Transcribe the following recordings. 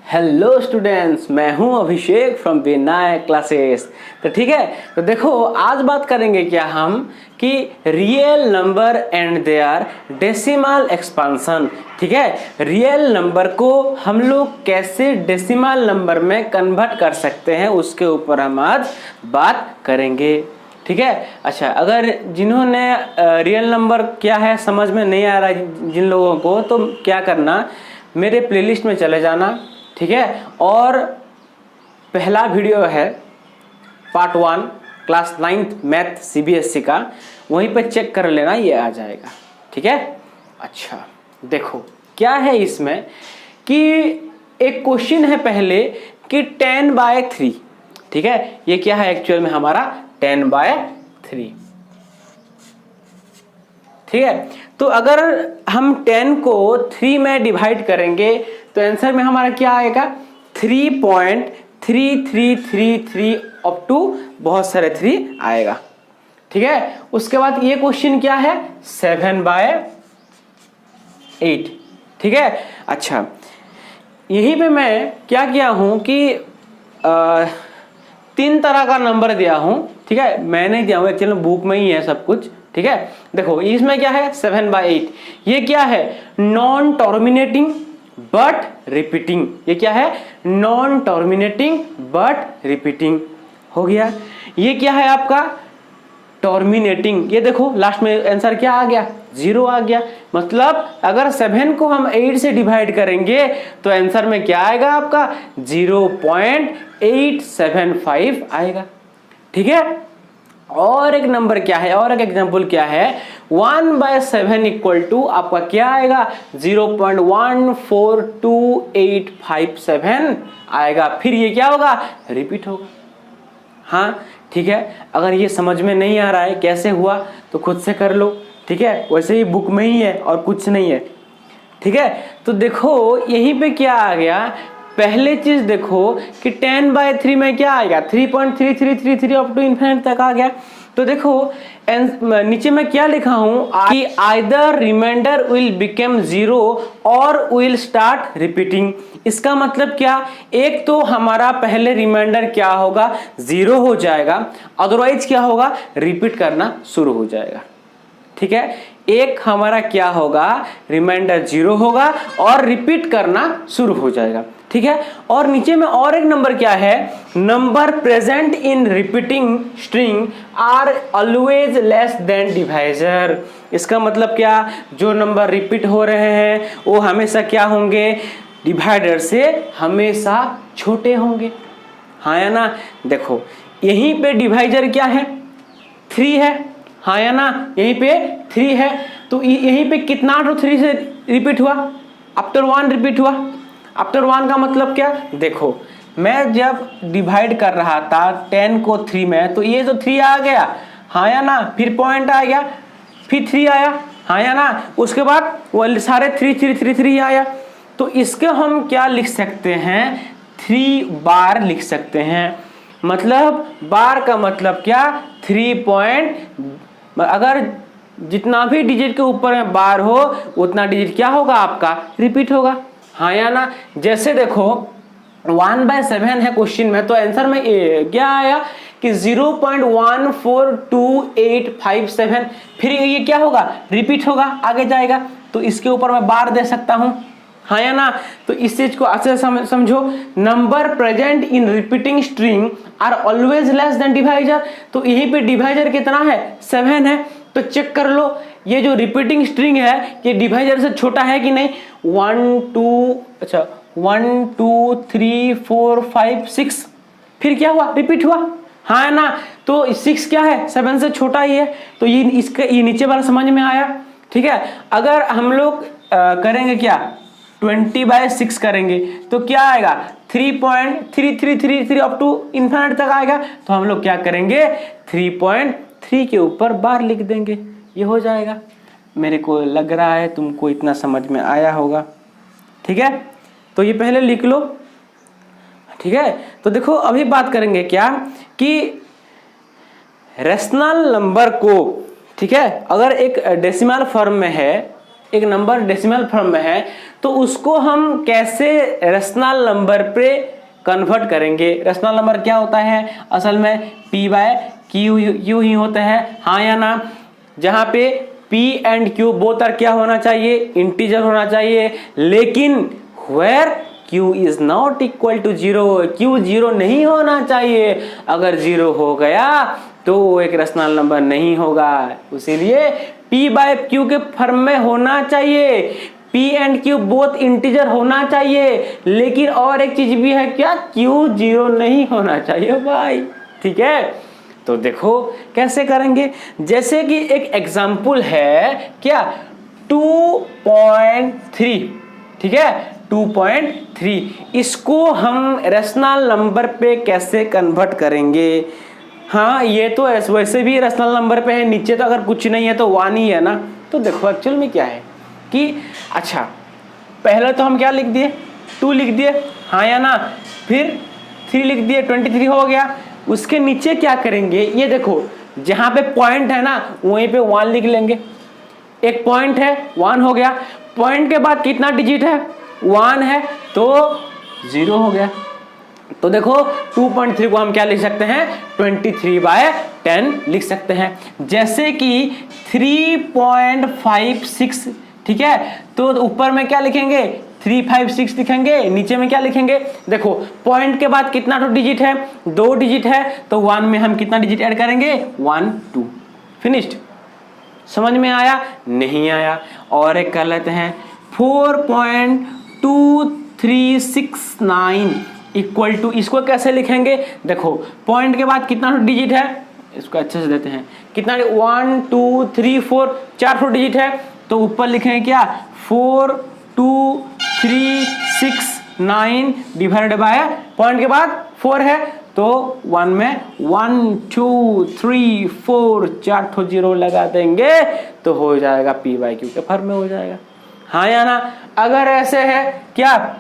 Hello students, मैं हूं अभिषेक from Vinayak classes. तो ठीक है, तो देखो आज बात करेंगे क्या हम कि real number and their decimal expansion. ठीक है, रियल नंबर को हम लोग कैसे डेसिमल नंबर में कन्वर्ट कर सकते हैं उसके ऊपर हम आज बात करेंगे। ठीक है, अच्छा, अगर जिन्होंने रियल नंबर क्या है समझ में नहीं आ रहा है जिन लोगों को, तो क्या करना, मेरे प्लेलिस्ट में चले जाना। ठीक है, और पहला वीडियो है part 1 class 9th math CBSE का, वहीं पे चेक कर लेना, ये आ जाएगा। ठीक है, अच्छा देखो क्या है इसमें कि एक क्वेश्चन है पहले कि 10/3। ठीक है, ये क्या है एक्चुअल में हमारा 10/3। ठीक है, तो अगर हम 10 को 3 में डिवाइड करेंगे तो आंसर में हमारा क्या आएगा 3.3333 अप टू बहुत सारे 3 आएगा। ठीक है, उसके बाद ये क्वेश्चन क्या है 7/8। ठीक है, अच्छा यहीं पे मैं क्या किया हूं कि 3 तरह का नंबर दिया हूं। ठीक है, मैं नहीं दिया हूं, एक्चुअली बुक में ही है सब कुछ। ठीक है, देखो इसमें क्या है 7/8, ये क्या है नॉन टर्मिनेटिंग बट रिपीटिंग। ये क्या है नॉन टर्मिनेटिंग बट रिपीटिंग हो गया। ये क्या है आपका टर्मिनेटिंग, ये देखो लास्ट में आंसर क्या आ गया 0 आ गया। मतलब अगर 7 को हम 8 से डिवाइड करेंगे तो आंसर में क्या आएगा आपका 0.875 आएगा। ठीक है, और एक नंबर क्या है, और एक एग्जांपल क्या है 1/7 इक्वल टू आपका क्या आएगा 0.142857 आएगा। फिर ये क्या होगा रिपीट होगा। हाँ ठीक है, अगर ये समझ में नहीं आ रहा है कैसे हुआ तो खुद से कर लो। ठीक है, वैसे ही बुक में ही है और कुछ नहीं है। ठीक है, तो देखो यहीं पे क्या आ गया, पहले चीज देखो कि 10/3 में क्या आएगा 3.3333 अप टू इन्फिनिट तक आ गया। तो देखो नीचे में क्या लिखा हूं कि आइदर रिमाइंडर विल बिकम 0 और विल स्टार्ट रिपीटिंग। इसका मतलब क्या, एक तो हमारा पहले रिमाइंडर क्या होगा 0 हो जाएगा, अदरवाइज क्या होगा रिपीट करना शुरू हो जाएगा। ठीक है, एक हमारा क्या होगा रिमाइंडर 0 होगा और रिपीट करना शुरू हो जाएगा। ठीक है, और नीचे में और एक नंबर क्या है number present in repeating string are always less than divisor. इसका मतलब क्या, जो नंबर रिपीट हो रहे हैं वो हमेशा क्या होंगे डिवाइडर से हमेशा छोटे होंगे। हाँ या ना, देखो यहीं पे डिवाइजर क्या है 3 है। हाँ या ना, यहीं पे 3 है, तो यहीं पे कितना तो 3 से रिपीट हुआ आफ्टर 1 रिपीट हुआ। आफ्टर 1 का मतलब क्या, देखो मैं जब डिवाइड कर रहा था 10 को 3 में तो ये तो 3 आ गया। हाँ या ना, फिर पॉइंट आ गया, फिर 3 आया। हाँ या ना, उसके बाद वो सारे 3 आया। तो इसके हम क्या लिख सकते हैं 3 बार लिख सकते हैं। मतलब बार का मतलब क्या 3 पॉइंट, अगर जितना भी डिजिट के ऊपर में बार हो उतना डिजिट क्या होगा आपका रिपीट होगा। हाँ या ना, जैसे देखो 1/7 है क्वेश्चन में, तो आंसर में क्या आया कि 0.142857, फिर ये क्या होगा रिपीट होगा आगे जाएगा, तो इसके ऊपर मैं बार दे सकता हूं। हाँ या ना, तो इस चीज को अच्छे से समझो, number present in repeating string are always less than divisor. तो यहीं पे डिवाइजर कितना है 7 है, तो चेक कर लो ये जो रिपीटिंग स्ट्रिंग है ये डिवाइजर से छोटा है कि नहीं। 1 2 3 4 5 6, फिर क्या हुआ रिपीट हुआ। हाँ ना, तो 6 क्या है 7 से छोटा ही है, तो ये इसका ये नीचे वाला समझ में आया। ठीक है, अगर हम लोग करेंगे क्या 20/6 करेंगे तो क्या आएगा 3.3333 अप टू इन्फिनिट तक आएगा। तो हम लोग क्या करेंगे 3.3 के ऊपर बार लिख देंगे, ये हो जाएगा। मेरे को लग रहा है तुमको इतना समझ में आया होगा। ठीक है, तो ये पहले लिख लो। ठीक है, तो देखो अभी बात करेंगे क्या कि रेशनल नंबर को, ठीक है, अगर एक डेसिमल फॉर्म में है एक नंबर डेसिमल फॉर्म में है तो उसको हम कैसे रेशनल नंबर पे कन्वर्ट करेंगे। रेशनल नंबर क्या होता है, असल में p/q ही होता है, हाँ या ना। जहाँ पे p and q both are क्या होना चाहिए, इंटीजर होना चाहिए, लेकिन where q is not equal to 0, q 0 नहीं होना चाहिए। अगर 0 हो गया तो वो एक रेशनल नंबर नहीं होगा, इसीलिए p/q के फॉर्म में होना चाहिए, p and q both integer होना चाहिए, लेकिन और एक चीज भी है क्या, q 0 नहीं होना चाहिए भाई, ठीक है। तो देखो कैसे करेंगे, जैसे कि एक एग्जाम्पल है क्या 2.3, ठीक है 2.3, इसको हम रेशनल नंबर पे कैसे कन्वर्ट करेंगे। हाँ ये तो वैसे भी रेशनल नंबर पे है, नीचे तो अगर कुछ नहीं है तो 1 ही है ना। तो देखो एक्चुअल में क्या है कि अच्छा पहले तो हम क्या लिख दिए, 2 लिख दिए, हाँ या ना, फिर 3 लिख दिए, 23 हो गया। उसके नीचे क्या करेंगे, ये देखो जहां पे पॉइंट है ना वहीं पे 1 लिख लेंगे, एक पॉइंट है 1 हो गया, पॉइंट के बाद कितना डिजिट है 1 है तो 0 हो गया। तो देखो 2.3 को हम क्या लिख सकते हैं 23/10 लिख सकते हैं। जैसे कि 3.56, ठीक है, तो ऊपर में क्या लिखेंगे 356 लिखेंगे, नीचे में क्या लिखेंगे, देखो पॉइंट के बाद कितना तो डिजिट है 2 डिजिट है, तो 1 में हम कितना डिजिट ऐड करेंगे 1 2, फिनिश्ड। समझ में आया, नहीं आया। और एक कर लेते हैं 4.2369 इक्वल टू, इसको कैसे लिखेंगे, देखो पॉइंट के बाद कितना तो डिजिट है, इसको अच्छे से देते हैं, कितना 1 2 3 4 4 डिजिट है, तो ऊपर लिखेंगे क्या 42369 डिवाइडेड बाय पॉइंट के बाद 4 है तो 1 में 1 2 3 4 4 0 लगा देंगे तो हो जाएगा p/q के फॉर्म में हो जाएगा, हाँ या ना। अगर ऐसे है क्या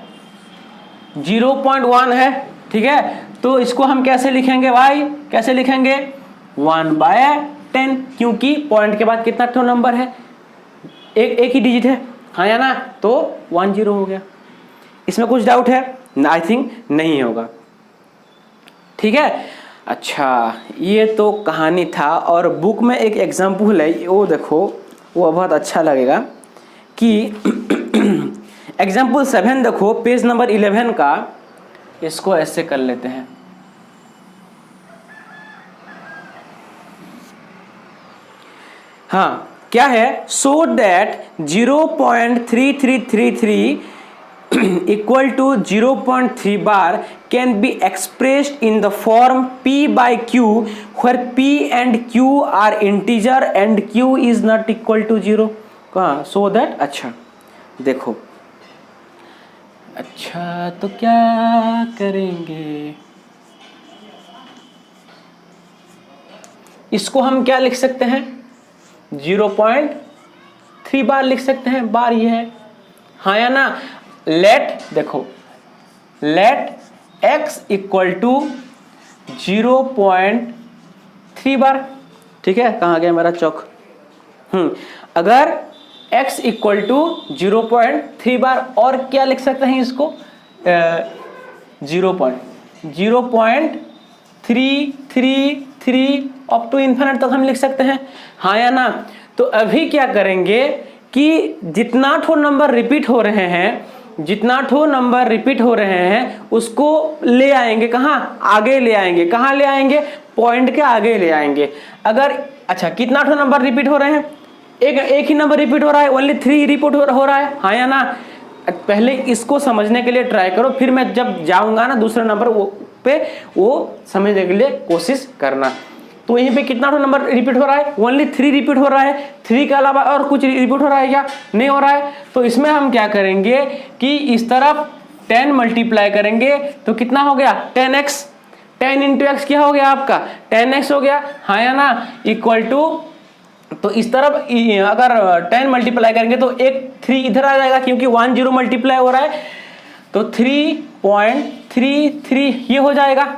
0.1 है, ठीक है, तो इसको हम कैसे लिखेंगे भाई, कैसे लिखेंगे 1/10, क्योंकि पॉइंट के बाद कितना तो नंबर है, एक ही डिजिट है, हाँ या ना, तो 1 0 हो गया। इसमें कुछ डाउट है, आई थिंक नहीं होगा, ठीक है। अच्छा ये तो कहानी था, और बुक में एक एग्जाम्पल है वो देखो, वो बहुत अच्छा लगेगा कि एग्जाम्पल 7 देखो पेज नंबर 11 का, इसको ऐसे कर लेते हैं, हाँ क्या है, so that 0.3333 equal to 0.3 bar can be expressed in the form p/q where p and q are integer and q is not equal to 0, कहाँ सो दैट। अच्छा देखो, अच्छा तो क्या करेंगे, इसको हम क्या लिख सकते हैं 0.3 बार लिख सकते हैं, बार ये है, हाँ या ना। लेट देखो, लेट x इक्वल टू 0.3 बार, ठीक है, कहाँ गया मेरा चौक, अगर x इक्वल टू 0.3 बार, और क्या लिख सकते हैं इसको 0.333 अप टू इन्फिनिट तक हम लिख सकते हैं, हाँ या ना। तो अभी क्या करेंगे कि जितना ठो नंबर रिपीट हो रहे हैं, जितना ठो नंबर रिपीट हो रहे हैं उसको ले आएंगे, कहाँ आगे ले आएंगे, कहाँ ले आएंगे पॉइंट के आगे ले आएंगे। अगर अच्छा कितना ठो नंबर रिपीट हो रहे हैं, एक ही नंबर रिपीट हो रहा है, ओनली 3 रिपीट हो रहा है, हाँ या ना। पहले इसको समझने के लिए ट्राई करो, फिर मैं जब जाऊंगा ना दूसरे नंबर पे वो समझने के लिए कोशिश करना। तो यहीं पे कितना नंबर रिपीट हो रहा है, ओनली 3 रिपीट हो रहा है, 3 के अलावा और कुछ रिपीट हो रहा है क्या, नहीं हो रहा है। तो इसमें हम क्या करेंगे कि इस तरफ 10 मल्टीप्लाई करेंगे तो कितना हो गया 10x, 10 इंटू एक्स क्या हो गया आपका 10x हो गया, हाँ या ना, इक्वल टू, तो इस तरफ अगर 10 मल्टीप्लाई करेंगे तो एक 3 इधर आ जाएगा क्योंकि 1 0 मल्टीप्लाई हो रहा है, तो 3.33 ये हो जाएगा,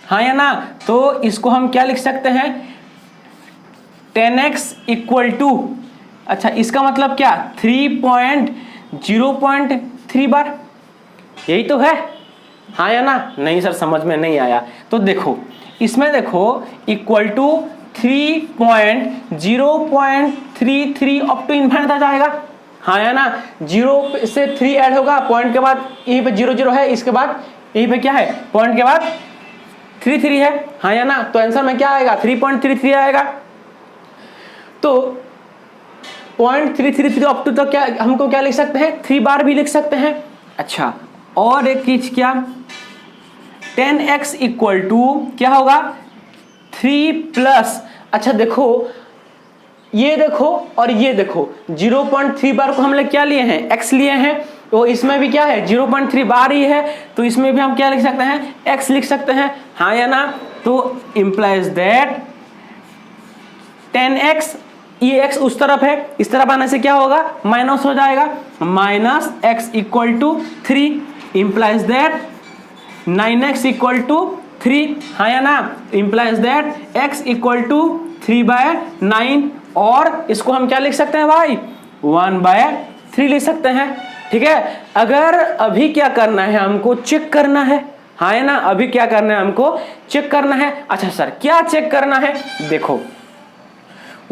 हाँ या ना। तो इसको हम क्या लिख सकते हैं 10x इक्वल टू, अच्छा इसका मतलब क्या 3.0.3 बार, यही तो है, हाँ या ना? नहीं सर समझ में नहीं आया। तो देखो इसमें देखो equal to 3.0.33 up to infinite आ जाएगा, हाँ या ना? 0 से 3 ऐड होगा, पॉइंट के बाद यहीं पे 0 0 है, इसके बाद यहीं पे क्या है, पॉइंट के बाद 3 3 है, हाँ या ना? तो आंसर में क्या आएगा 3.33 आएगा। तो 0.333 अप टू तक क्या हमको क्या लिख सकते हैं, 3 बार भी लिख सकते हैं। अच्छा और एक चीज क्या, 10x इक्वल टू क्या होगा 3 प्लस, अच्छा देखो ये देखो और ये देखो 0.3 बार को हम लोग क्या लिए हैं, x लिए हैं, तो इसमें भी क्या है 0.3 बार ही है, तो इसमें भी हम क्या लिख सकते हैं, x लिख सकते हैं, हाँ या ना? तो इंप्लाइज दैट 10x, ये x उस तरफ है, इस तरफ आने से क्या होगा माइनस हो जाएगा, minus x equal to 3 implies that 9x equal to 3, हाँ या ना? Implies that x equal to 3/9, और इसको हम क्या लिख सकते हैं भाई 1/3 लिख सकते हैं, ठीक है। अगर अभी क्या करना है हमको चेक करना है, हाँ या ना? अभी क्या करना है हमको चेक करना है। अच्छा सर क्या चेक करना है, देखो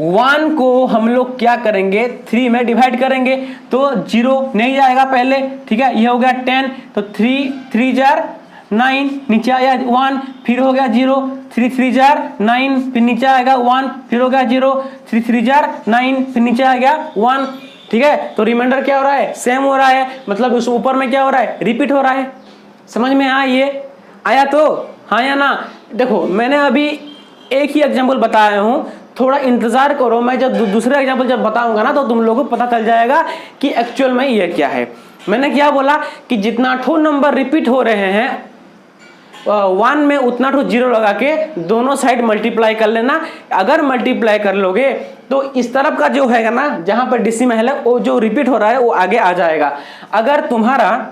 1 को हम लोग क्या करेंगे 3 में डिवाइड करेंगे, तो 0 नहीं जाएगा पहले, ठीक है, ये हो गया 10, तो 3 3 जार 9, नीचे आया 1, फिर हो गया 0, 3 3 जार 9, फिर नीचे आएगा 1, फिर हो गया 0, 3 3 जार 9, फिर नीचे आ गया 1, ठीक है। तो रिमाइंडर क्या हो रहा है, सेम हो रहा है, मतलब उस ऊपर में क्या हो रहा है, रिपीट हो रहा है। समझ में आया तो, हाँ या ना? देखो मैंने अभी एक ही एग्जाम्पल बताया हूँ, थोड़ा इंतजार करो, मैं जब दूसरा एग्जाम्पल जब बताऊंगा ना तो तुम लोगों को पता चल जाएगा कि एक्चुअल में ये क्या है। मैंने क्या बोला कि जितना ठो नंबर रिपीट हो रहे हैं 1 में उतना ठो 0 लगा के दोनों साइड मल्टीप्लाई कर लेना। अगर मल्टीप्लाई कर लोगे तो इस तरफ का जो है ना, जहां पर डेसिमल है वो जो रिपीट हो रहा है वो आगे आ जाएगा। अगर तुम्हारा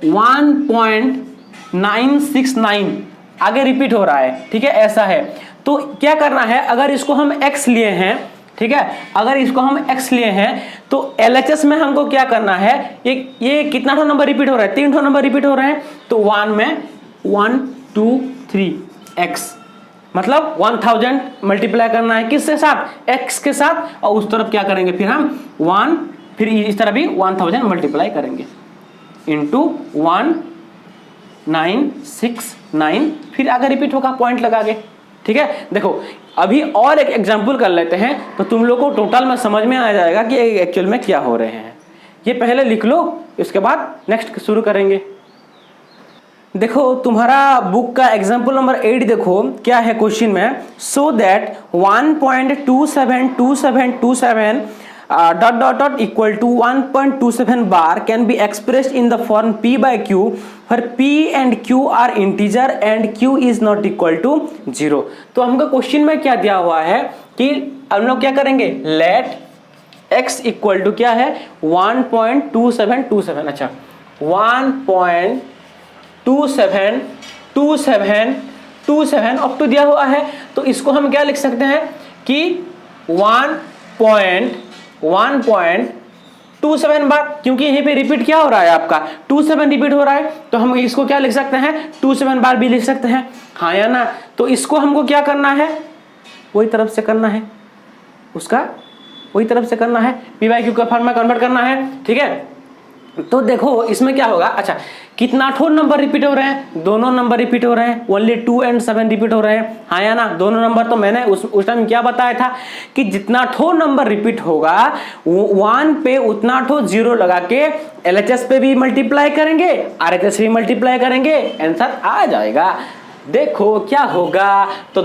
1.969 आगे रिपीट हो रहा है, ठीक है, ऐसा है, तो क्या करना है, अगर इसको हम x लिए हैं, ठीक है, अगर इसको हम x लिए हैं तो LHS में हमको क्या करना है, ये कितना ठो नंबर रिपीट हो रहा है, 3 ठो नंबर रिपीट हो रहे हैं, तो 1 में 1 2 3 x, मतलब 1000 मल्टीप्लाई करना है किसके साथ, x के साथ, और उस तरफ क्या करेंगे फिर हम 1, फिर इस तरफ भी 1000 मल्टीप्लाई करेंगे इंटू 1969, फिर आगे रिपीट होगा पॉइंट लगा के, ठीक है। देखो अभी और एक एग्जांपल कर लेते हैं तो तुम लोग को टोटल में समझ में आ जाएगा कि एक्चुअल में क्या हो रहे हैं। ये पहले लिख लो, उसके बाद नेक्स्ट शुरू करेंगे। देखो तुम्हारा बुक का एग्जांपल नंबर 8 देखो क्या है क्वेश्चन में, so that 1.272727 dot dot dot equal to 1.27 bar can be expressed in the form p by q where p and q are integer and q is not equal to 0। तो हमको question में क्या दिया हुआ है कि हम लोग क्या करेंगे, लेट x इक्वल टू क्या है 1.2727, अच्छा 1.2727 अप टू दिया हुआ है, तो इसको हम क्या लिख सकते हैं कि 1.27 बार, क्योंकि यहीं पे रिपीट क्या हो रहा है आपका 27 रिपीट हो रहा है, तो हम इसको क्या लिख सकते हैं 27 बार भी लिख सकते हैं, हाँ या ना? तो इसको हमको क्या करना है, वही तरफ से करना है, उसका वही तरफ से करना है, पी बाई क्यू का फॉर्म में कन्वर्ट करना है, ठीक है। तो देखो इसमें क्या होगा, अच्छा कितना ठो नंबर रिपीट हो रहे हैं, दोनों नंबर रिपीट हो रहे हैं, ओनली 2 और 7 रिपीट हो रहे हैं, हाँ या ना? दोनों नंबर, तो मैंने उस टाइम क्या बताया था कि जितना ठो नंबर रिपीट होगा 1 पे उतना ठो 0 लगा के LHS पे भी मल्टीप्लाई करेंगे, RHS भी मल्टीप्लाई करेंगे, आंसर आ जाएगा। देखो क्या होगा, तो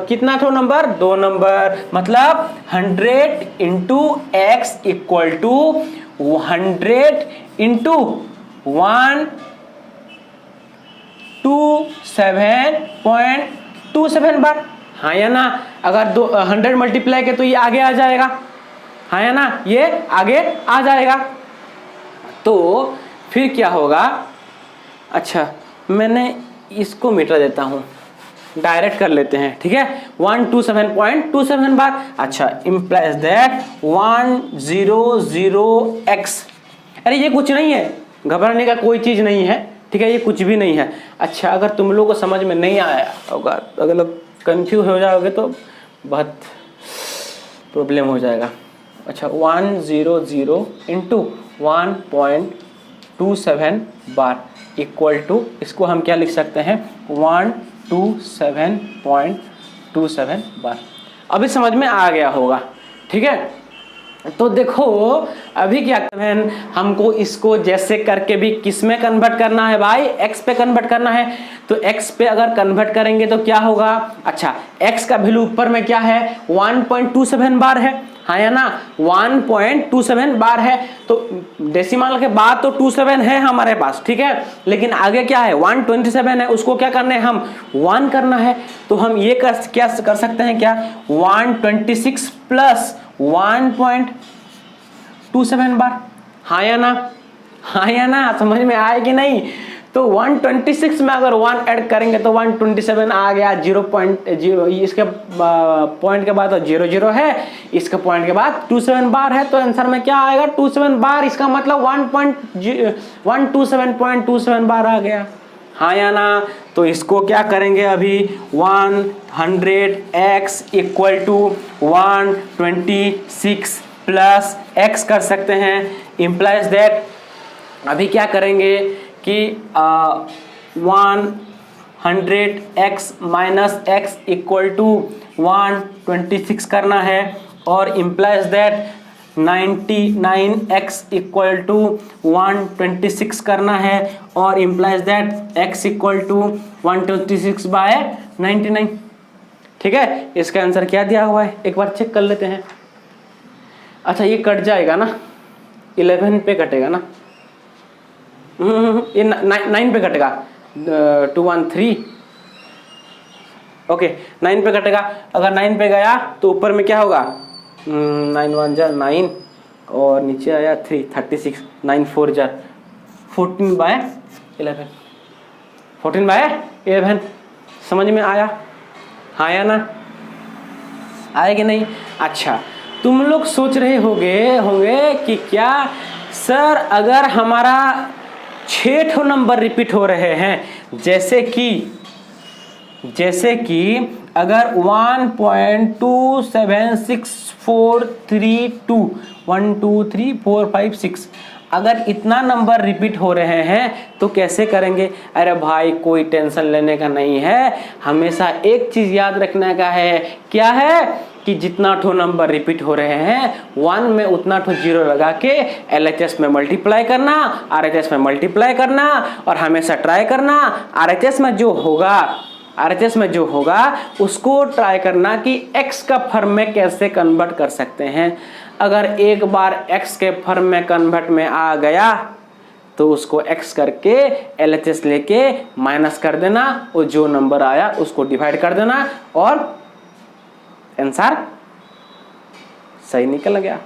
कितना ठो नंबर, 2 नंबर, मतलब 100 into x equal to 100 into 127.27 bar, हाँ या ना? अगर 100 मल्टीप्लाई के तो ये आगे आ जाएगा, हाँ या ना? ये आगे आ जाएगा। तो फिर क्या होगा, अच्छा मैंने इसको मिटा देता हूं, डायरेक्ट कर लेते हैं, ठीक है। 127.27 बार। अच्छा, इम्प्लाइज दैट 100x। अरे ये कुछ नहीं है, घबराने का कोई चीज़ नहीं है, ठीक है, ये कुछ भी नहीं है। अच्छा, अगर तुम लोगों को समझ में नहीं आया होगा, अगर कंफ्यूज हो जाओगे तो बहुत प्रॉब्लम हो जाएगा। अच्छा, 100 इंटू 1.27 बार इक्वल टू, इसको हम क्या लिख सकते हैं, 127.27 बार। अभी समझ में आ गया होगा, ठीक है। तो देखो अभी क्या करना है, हमको इसको जैसे करके भी किस में कन्वर्ट करना है भाई, x पे कन्वर्ट करना है। तो x पे अगर कन्वर्ट करेंगे तो क्या होगा, अच्छा x का वैल्यू ऊपर में क्या है, 1.27 बार है, हाँ या ना, 1.27 बार है। तो डेसिमल के बाद तो 27 है हमारे पास, ठीक है, लेकिन आगे क्या है, 127 है, उसको क्या करना है, हम 1 करना है। तो हम ये क्या कर सकते हैं, क्या 126 प्लस 1.27 बार, हाँ या ना, हाँ या ना, समझ में आए कि नहीं। तो 126 में अगर 1 ऐड करेंगे तो 127 आ गया, 0.0 इसके पॉइंट के बाद तो 00 है, इसके पॉइंट के बाद 27 बार है, तो आंसर में क्या आएगा, 27 बार। इसका मतलब 127.27 बार आ गया, हाँ या ना। तो इसको क्या करेंगे अभी, 100x equal to 126 plus x कर सकते हैं, इम्प्लाइज दैट अभी क्या करेंगे कि 100x minus x equal to 126 करना है, और implies that 99x equal to 126 करना है, और implies that x equal to 126 by 99, ठीक है। इसका आंसर क्या दिया हुआ है, एक बार चेक कर लेते हैं। अच्छा, ये कट जाएगा ना, 11 पे कटेगा ना, ये 9 पे कटेगा, 213, ओके 9 पे कटेगा। अगर 9 पे गया तो ऊपर में क्या होगा, 9 1 जा 9 और नीचे आया 3, 36, 9 4 जा 14 बाय 11, 14 बाय 11। समझ में आया, हाँ या ना, आया कि नहीं। अच्छा, तुम लोग सोच रहे होंगे कि क्या सर अगर हमारा 6 नंबर रिपीट हो रहे हैं, जैसे कि अगर 1.276432 1 2 3 4 5 6 अगर इतना नंबर रिपीट हो रहे हैं तो कैसे करेंगे। अरे भाई कोई टेंशन लेने का नहीं है, हमेशा एक चीज याद रखने का है, क्या है कि जितना ठो नंबर रिपीट हो रहे हैं 1 में उतना ठो 0 लगा के LHS में मल्टीप्लाई करना, RHS में मल्टीप्लाई करना, और हमेशा ट्राई करना RHS में जो होगा उसको ट्राई करना कि x का फॉर्म में कैसे कन्वर्ट कर सकते हैं। अगर एक बार x के फॉर्म में कन्वर्ट में आ गया तो उसको x करके LHS लेके माइनस कर देना, और जो नंबर आया उसको डिवाइड कर देना, और आंसर सही निकल गया,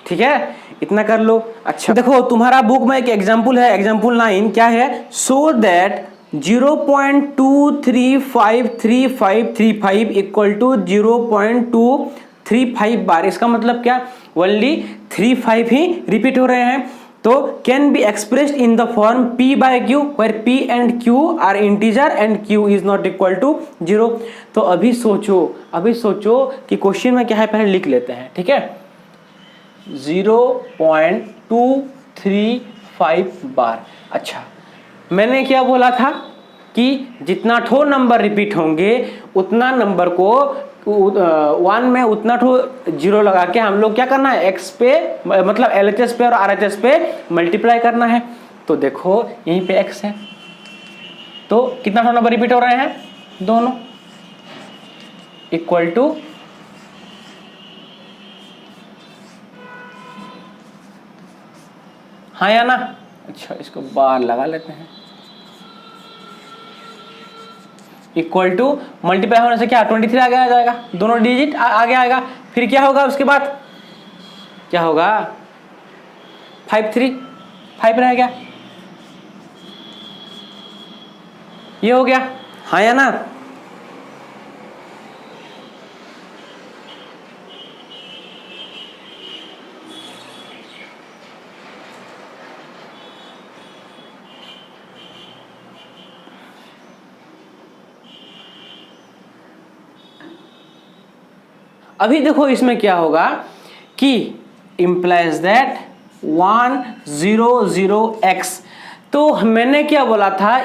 ठीक है। इतना कर लो। अच्छा देखो, तुम्हारा बुक में एक एग्जाम्पल है, एग्जाम्पल 9 क्या है, सो दैट 0.2353535 इक्वल टू 0.235 बार। इसका मतलब क्या, ओनली 35 ही रिपीट हो रहे हैं। तो can be expressed in the form p by q where p and q are integer and q is not equal to 0। तो अभी सोचो कि क्वेश्चन में क्या है, पहले लिख लेते हैं, ठीक है। 0.235 बार। अच्छा, मैंने क्या बोला था कि जितना ठो नंबर रिपीट होंगे उतना नंबर को 1 में उतना ठो 0 लगा के हम लोग क्या करना है, x पे मतलब LHS पे और RHS पे मल्टीप्लाई करना है। तो देखो यहीं पे x है, तो कितना ठो नंबर रिपीट हो रहे हैं, दोनों, इक्वल टू हाँ या ना। अच्छा, इसको बाहर लगा लेते हैं, इक्वल टू मल्टीप्लाई होने से क्या 23 आगे आ जाएगा, दोनों डिजिट आगे आएगा। फिर क्या होगा, उसके बाद क्या होगा, 5 रह गया, ये हो गया, हाँ या ना। अभी देखो इसमें क्या होगा कि इम्प्लाइज दैट 100x, तो मैंने क्या बोला था,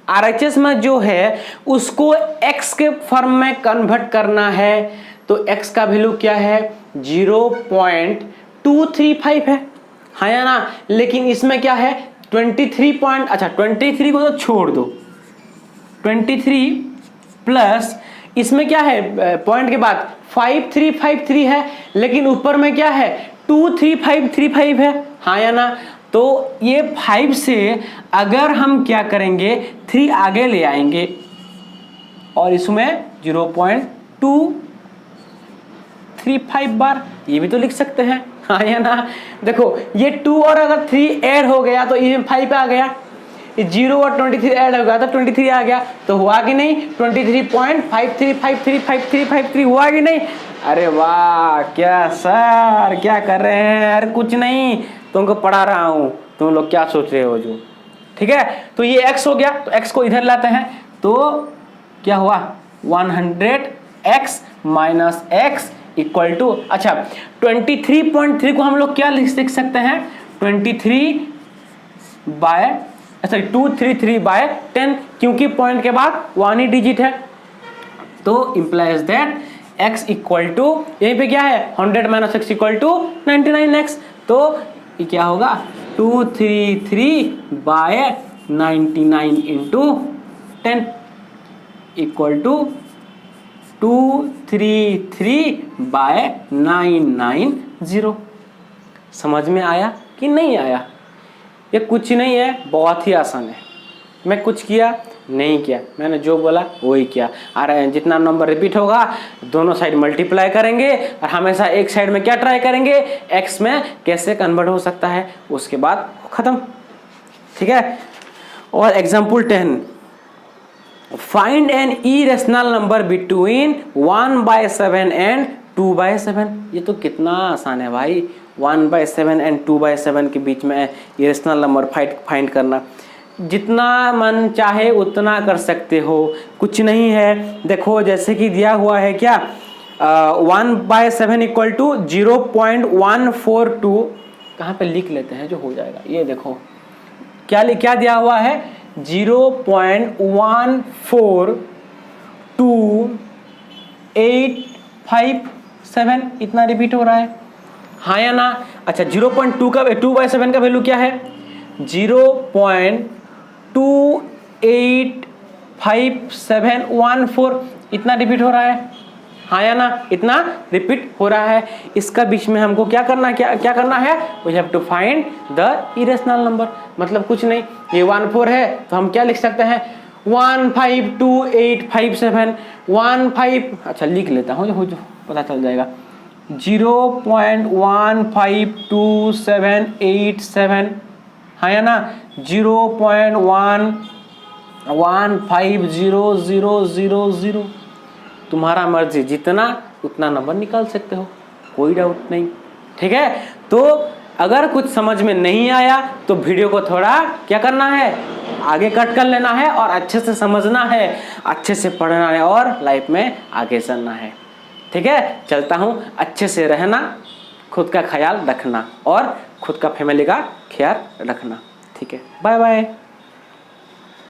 RHS में जो है उसको x के फॉर्म में कन्वर्ट करना है, तो x का वैल्यू क्या है 0.235 है, हाँ या ना। लेकिन इसमें क्या है 23 को तो छोड़ दो, 23 प्लस इसमें क्या है पॉइंट के बाद 5353 है, लेकिन ऊपर में क्या है 2335 है, हाँ या ना। तो ये 5 से अगर हम क्या करेंगे 3 आगे ले आएंगे और इसमें 0.235 बार, ये भी तो लिख सकते हैं, हाँ या ना। देखो ये 2 और अगर 3 ऐड हो गया तो ये 5 आ गया, 0 और 23 ऐड हो गया तो 23 आ गया, तो हुआ कि नहीं 23.53535353 हुआ कि नहीं। अरे वाह, क्या सर क्या कर रहे हैं, अरे कुछ नहीं, तुमको पढ़ा रहा हूं, तुम लोग क्या सोच रहे हो जो, ठीक है। तो ये x हो गया, तो x को इधर लाते हैं, तो क्या हुआ 100x minus x equal to, अच्छा 23.3 को हम लोग क्या लिख सकते हैं 233/10, क्योंकि पॉइंट के बाद 1 ही डिजिट है, तो implies that x equal to, यहीं पे क्या है 100 minus x equal to 99x, तो ये क्या होगा 233/99 इंटू 10 इक्वल टू 233/990। समझ में आया कि नहीं आया। ये कुछ नहीं है, बहुत ही आसान है। मैं कुछ किया नहीं किया, मैंने जो बोला वही किया। और जितना नंबर रिपीट होगा दोनों साइड मल्टीप्लाई करेंगे और हमेशा एक साइड में क्या ट्राई करेंगे x में कैसे कन्वर्ट हो सकता है, उसके बाद खत्म, ठीक है। और example 10, find an irrational number between 1/7 and 2/7। ये तो कितना आसान है भाई, 1/7 एंड 2/7 के बीच में इरेशनल नंबर फाइंड करना। जितना मन चाहे उतना कर सकते हो, कुछ नहीं है। देखो जैसे कि दिया हुआ है क्या 1/7 इक्वल टू 0.142, कहाँ पे लिख लेते हैं जो हो जाएगा। ये देखो क्या दिया हुआ है 0.142,857, इतना रिपीट हो रहा है, हाँ या ना। अच्छा 2/7 का वैल्यू क्या है 0.285714, इतना रिपीट हो रहा है, हाँ या ना, इतना रिपीट हो रहा है। इसका बीच में हमको क्या करना है, we have to find the irrational number. मतलब कुछ नहीं, ये 14 है तो हम क्या लिख सकते हैं 152,857 15, अच्छा लिख लेता हूँ जो पता चल जाएगा 0.152787, हाँ या ना 0.1150000। तुम्हारा मर्जी, जितना उतना नंबर निकाल सकते हो, कोई डाउट नहीं, ठीक है। तो अगर कुछ समझ में नहीं आया तो वीडियो को थोड़ा क्या करना है आगे कट कर लेना है और अच्छे से समझना है, अच्छे से पढ़ना है और लाइफ में आगे चलना है, ठीक है। चलता हूँ, अच्छे से रहना, खुद का ख्याल रखना और खुद का फैमिली का ख्याल रखना, ठीक है। Bye bye.